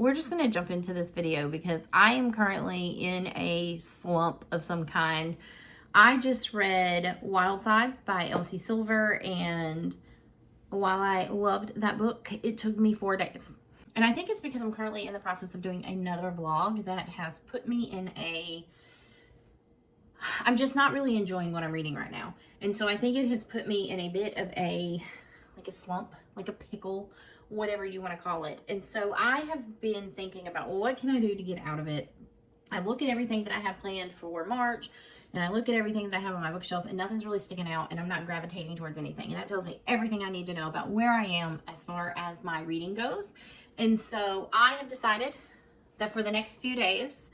we're just going to jump into this video because I am currently in a slump of some kind. I just read Wild Side by Elsie Silver, and while I loved that book, it took me 4 days. And I think it's because I'm currently in the process of doing another vlog that has put me in I'm just not really enjoying what I'm reading right now. And so I think it has put me in a bit of a slump, like a pickle, whatever you want to call it. And so I have been thinking about, well, what can I do to get out of it? I look at everything that I have planned for March, and I look at everything that I have on my bookshelf, and nothing's really sticking out, and I'm not gravitating towards anything. And that tells me everything I need to know about where I am as far as my reading goes. And so I have decided that for the next few days,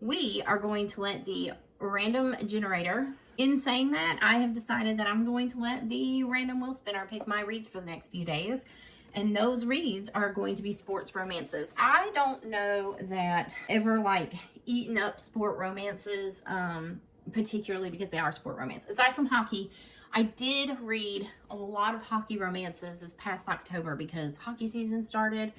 we are going to let the random generator. In saying that, I have decided that I'm going to let the random wheel spinner pick my reads for the next few days. And those reads are going to be sports romances. I don't know that ever like eaten up sport romances, particularly because they are sport romance. Aside from hockey, I did read a lot of hockey romances this past October because hockey season started.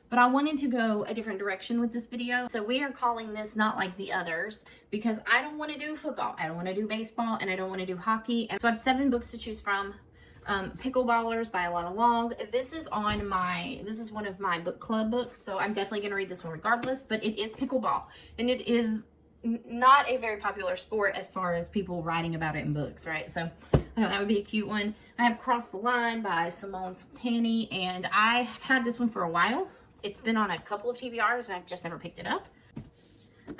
But I wanted to go a different direction with this video. So we are calling this Not Like the Others because I don't want to do football, I don't want to do baseball, and I don't want to do hockey. And so I have 7 books to choose from. Pickleballers by Alana Long. This is one of my book club books, so I'm definitely going to read this one regardless, but it is pickleball. And it is not a very popular sport as far as people writing about it in books, right? So I thought that would be a cute one. I have Cross the Line by Simone Sultani, and I have had this one for a while. It's been on a couple of TBRs and I've just never picked it up.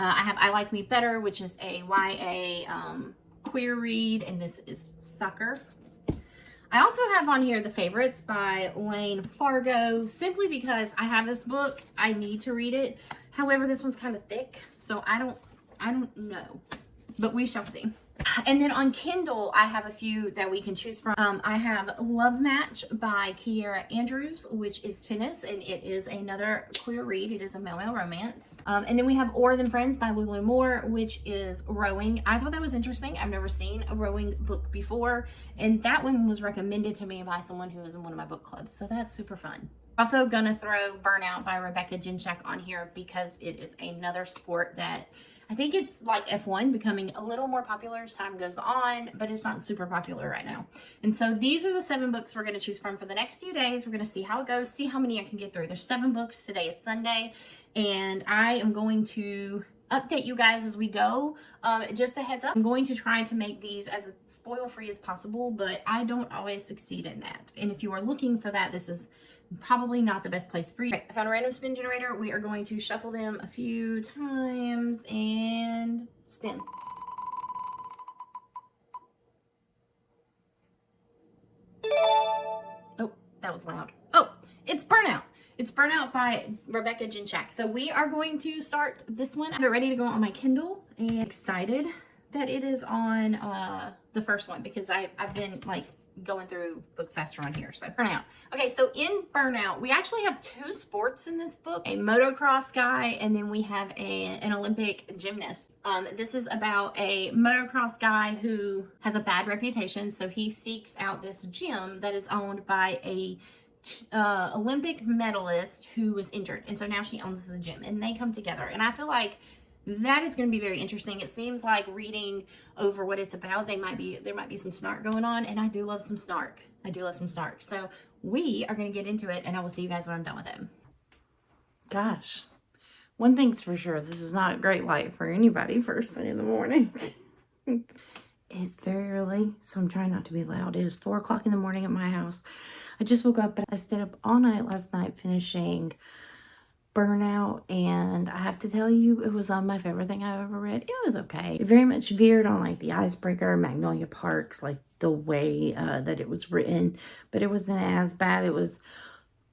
I have I Like Me Better, which is a YA queer read, and this is Sucker. I also have on here The Favorites by Lane Fargo, simply because I have this book. I need to read it. However, this one's kind of thick, so I don't know, but we shall see. And then on Kindle, I have a few that we can choose from. I have Love Match by Kiera Andrews, which is tennis, and it is another queer read. It is a male-male romance. And then we have Aura Than Friends by Lulu Moore, which is rowing. I thought that was interesting. I've never seen a rowing book before, and that one was recommended to me by someone who is in one of my book clubs, so that's super fun. Also gonna throw Burnout by Rebecca Jinchak on here because it is another sport that I think it's like F1 becoming a little more popular as time goes on, but it's not super popular right now. And so these are the 7 books we're going to choose from for the next few days. We're going to see how it goes, see how many I can get through. There's 7 books. Today is Sunday, and I am going to update you guys as we go. Just a heads up, I'm going to try to make these as spoil-free as possible, but I don't always succeed in that. And if you are looking for that, this is probably not the best place for you. Right, I found a random spin generator. We are going to shuffle them a few times and spin. Oh, that was loud. Oh, it's Burnout. It's Burnout by Rebecca Jinchak. So we are going to start this one. I have it ready to go on my Kindle, and excited that it is on the first one because I've been like going through books faster on here. So Burnout. Okay, so in Burnout, we actually have 2 sports in this book, a motocross guy, and then we have an Olympic gymnast. This is about a motocross guy who has a bad reputation, so he seeks out this gym that is owned by a Olympic medalist who was injured, and so now she owns the gym, and they come together. And I feel like that is going to be very interesting. It seems like reading over what it's about, there might be some snark going on, and I do love some snark. I do love some snark. So we are going to get into it, and I will see you guys when I'm done with it. Gosh, one thing's for sure, this is not great light for anybody first thing in the morning. It's very early, so I'm trying not to be loud. It is 4 o'clock in the morning at my house. I just woke up, but I stayed up all night last night finishing Burnout, and I have to tell you, it was my favorite thing I've ever read. It was okay. It very much veered on like The Icebreaker, Magnolia Parks, like the way that it was written, but it wasn't as bad. It was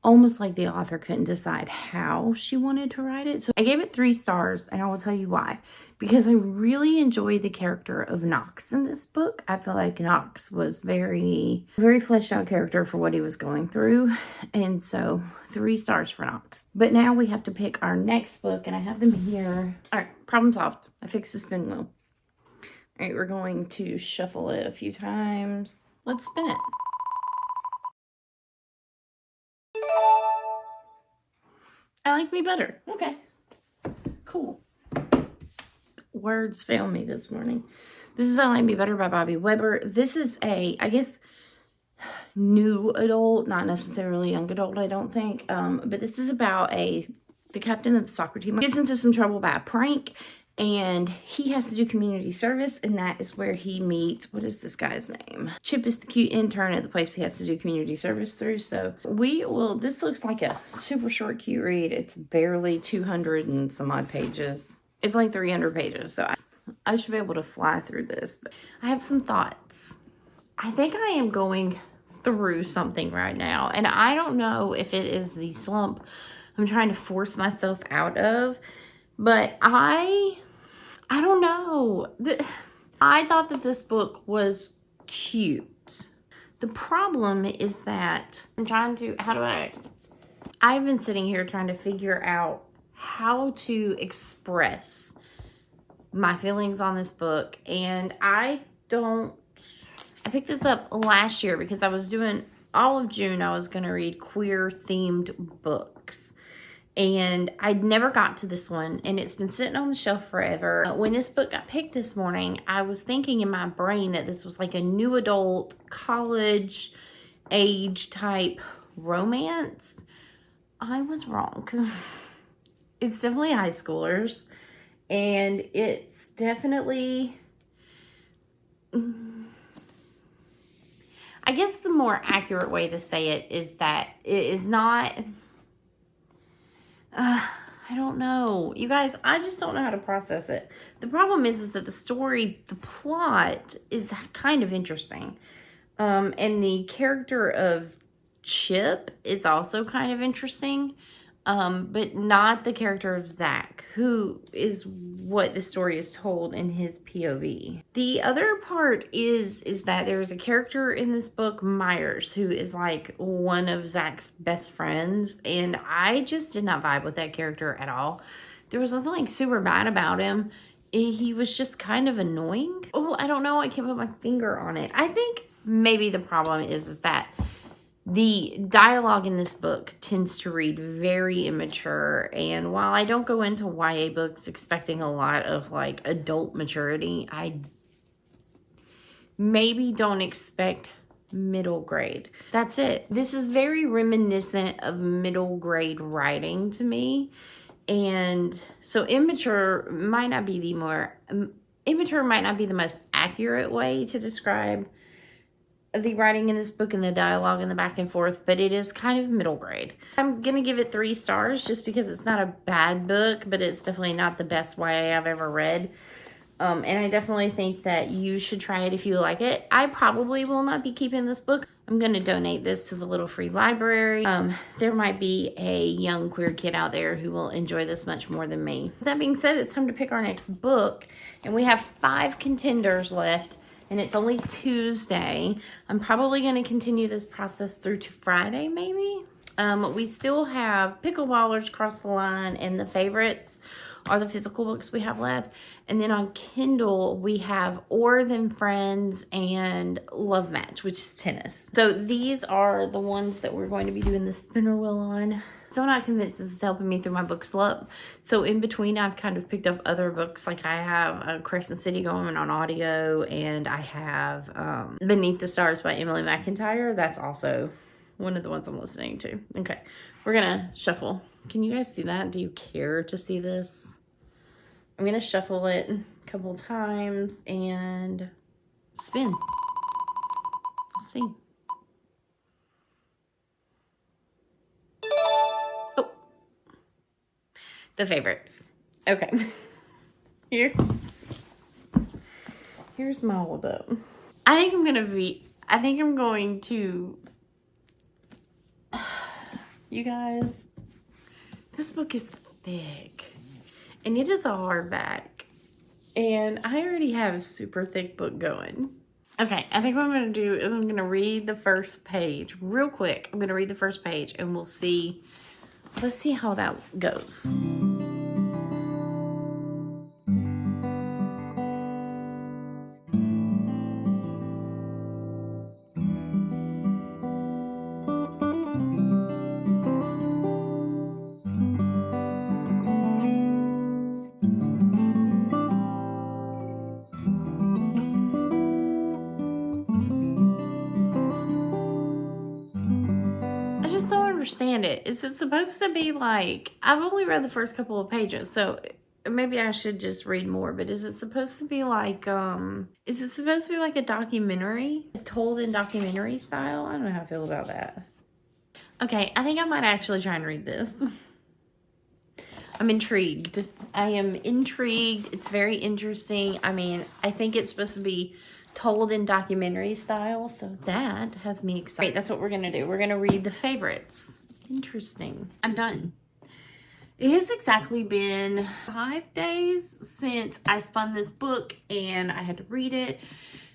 almost like the author couldn't decide how she wanted to write it. So I gave it 3 stars, and I will tell you why. Because I really enjoyed the character of Knox in this book. I feel like Knox was very fleshed out character for what he was going through. And so 3 stars for Knox. But now we have to pick our next book, and I have them here. All right, problem solved. I fixed the spin wheel. All right, we're going to shuffle it a few times. Let's spin it. I Like Me Better. Okay. Cool. Words fail me this morning. This is I Like Me Better by Bobby Weber. This is I guess, new adult, not necessarily young adult, I don't think. But this is about the captain of the soccer team gets into some trouble by a prank, and he has to do community service, and that is where he meets, what is this guy's name? Chip is the cute intern at the place he has to do community service through. So this looks like a super short, cute read. It's barely 200 and some odd pages. It's like 300 pages, so I should be able to fly through this. But I have some thoughts. I think I am going through something right now, and I don't know if it is the slump I'm trying to force myself out of, but I don't know. I thought that this book was cute. The problem is that I've been sitting here trying to figure out how to express my feelings on this book, and I picked this up last year because I was doing all of June. I was going to read queer themed books, and I'd never got to this one, and it's been sitting on the shelf forever. When this book got picked this morning, I was thinking in my brain that this was like a new adult college age type romance. I was wrong. It's definitely high schoolers, and it's definitely, I guess the more accurate way to say it is that it is not, I don't know. You guys, I just don't know how to process it. The problem is that the plot is kind of interesting. And the character of Chip is also kind of interesting. But not the character of Zach, who is what the story is told in his POV. The other part is that there's a character in this book, Myers, who is like one of Zach's best friends, and I just did not vibe with that character at all. There was nothing like super bad about him. He was just kind of annoying. Oh, I don't know. I can't put my finger on it. I think maybe the problem is that the dialogue in this book tends to read very immature, and while I don't go into YA books expecting a lot of like adult maturity, I maybe don't expect middle grade. That's it. This is very reminiscent of middle grade writing to me, and so immature might not be the most accurate way to describe the writing in this book and the dialogue and the back and forth, but it is kind of middle grade. I'm gonna give it 3 stars just because it's not a bad book, but it's definitely not the best YA I've ever read. And I definitely think that you should try it if you like it. I probably will not be keeping this book. I'm gonna donate this to the Little Free Library. There might be a young queer kid out there who will enjoy this much more than me. That being said, it's time to pick our next book, and we have 5 contenders left. And it's only Tuesday. I'm probably going to continue this process through to Friday, maybe. We still have Pickleballers, Cross the Line, and The Favorites are the physical books we have left. And then on Kindle, we have Or Them Friends and Love Match, which is tennis. So these are the ones that we're going to be doing the spinner wheel on. So I'm not convinced this is helping me through my book slump. So in between, I've kind of picked up other books. Like I have Crescent City going on audio, and I have Beneath the Stars by Emily McIntyre. That's also one of the ones I'm listening to. Okay, we're gonna shuffle. Can you guys see that? Do you care to see this? I'm gonna shuffle it a couple times and spin. Let's see. The Favorites. Okay. Here's my hold up. I think I'm going to, you guys, this book is thick, and it is a hardback, and I already have a super thick book going. Okay, I think what I'm going to do is I'm going to read the first page real quick. I'm going to read the first page, and let's see how that goes. understand it. Is it supposed to be like, I've only read the first couple of pages, so maybe I should just read more, but is it supposed to be like, is it supposed to be like a documentary? Told in documentary style? I don't know how I feel about that. Okay, I think I might actually try and read this. I'm intrigued. I am intrigued. It's very interesting. I mean, I think it's supposed to be told in documentary style, so that has me excited. That's what we're gonna do. We're gonna read the favorites. Interesting. I'm done. It has exactly been 5 days since I spun this book and I had to read it.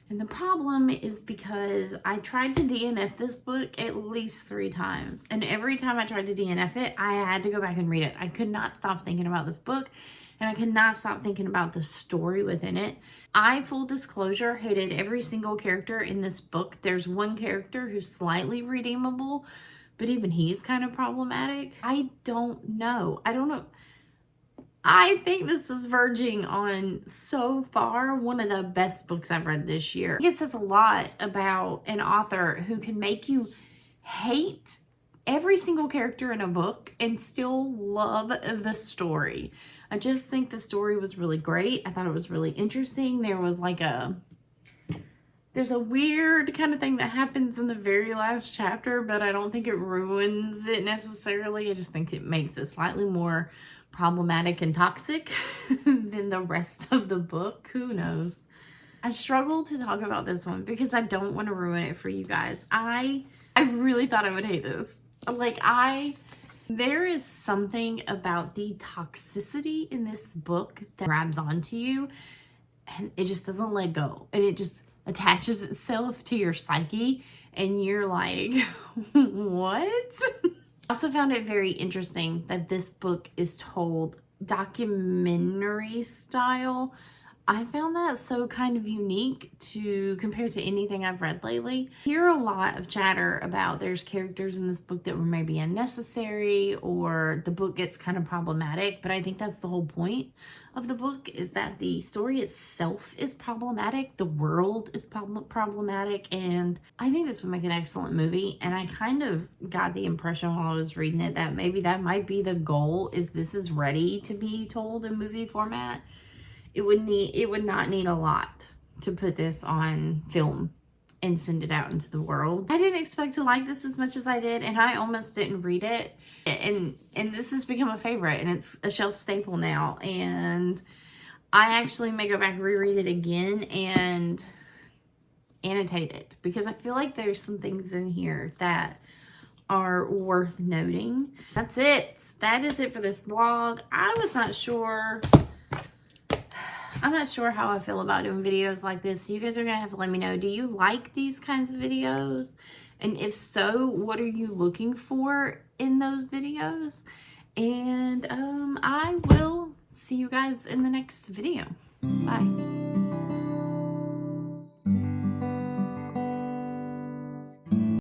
And the problem is because I tried to DNF this book at least 3 times. And every time I tried to DNF it, I had to go back and read it. I could not stop thinking about this book, and I could not stop thinking about the story within it. I, full disclosure, hated every single character in this book. There's one character who's slightly redeemable, but even he's kind of problematic. I don't know. I think this is verging on, so far, one of the best books I've read this year. I think it says a lot about an author who can make you hate every single character in a book and still love the story. I just think the story was really great. I thought it was really interesting. There was like there's a weird kind of thing that happens in the very last chapter, but I don't think it ruins it necessarily. I just think it makes it slightly more problematic and toxic than the rest of the book. Who knows? I struggle to talk about this one because I don't want to ruin it for you guys. I really thought I would hate this. Like, there is something about the toxicity in this book that grabs onto you and it just doesn't let go. And it just attaches itself to your psyche and you're like, what? I also found it very interesting that this book is told documentary style. I found that so kind of unique compared to anything I've read lately. I hear a lot of chatter about there's characters in this book that were maybe unnecessary or the book gets kind of problematic, but I think that's the whole point of the book, is that the story itself is problematic, the world is problematic, and I think this would make an excellent movie. And I kind of got the impression while I was reading it that maybe that might be the goal, is this is ready to be told in movie format. It would not need a lot to put this on film and send it out into the world. I didn't expect to like this as much as I did, and I almost didn't read it. And this has become a favorite, and it's a shelf staple now. And I actually may go back and reread it again and annotate it, because I feel like there's some things in here that are worth noting. That's it. That is it for this vlog. I'm not sure how I feel about doing videos like this. So you guys are going to have to let me know. Do you like these kinds of videos? And if so, what are you looking for in those videos? And I will see you guys in the next video. Bye.